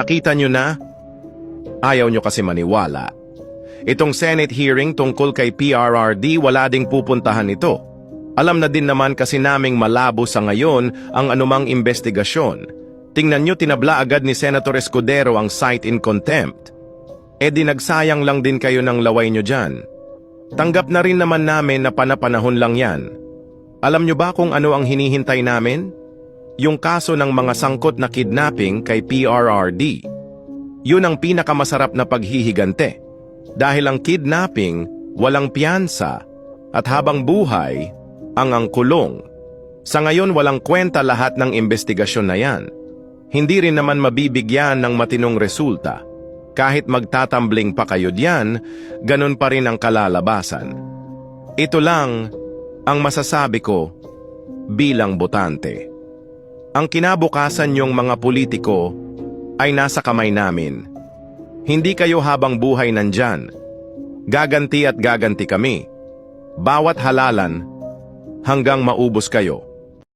Nakita nyo na? Ayaw nyo kasi maniwala. Itong Senate hearing tungkol kay PRRD wala ding pupuntahan ito. Alam na din naman kasi naming malabo sa ngayon ang anumang investigasyon. Tingnan nyo, tinabla agad ni Senator Escudero ang cite in contempt. E di nagsayang lang din kayo ng laway nyo dyan. Tanggap na rin naman namin na panapanahon lang yan. Alam nyo ba kung ano ang hinihintay namin? Yung kaso ng mga sangkot na kidnapping kay PRRD. Yun ang pinakamasarap na paghihigante. Dahil ang kidnapping, walang piyansa, at habang buhay, ang kulong. Sa ngayon walang kwenta lahat ng investigasyon na yan. Hindi rin naman mabibigyan ng matinong resulta. Kahit magtatambling pa kayo diyan, ganun pa rin ang kalalabasan. Ito lang ang masasabi ko bilang botante. Ang kinabukasan yung mga politiko ay nasa kamay namin. Hindi kayo habang buhay nandyan. Gaganti at gaganti kami. Bawat halalan hanggang maubos kayo.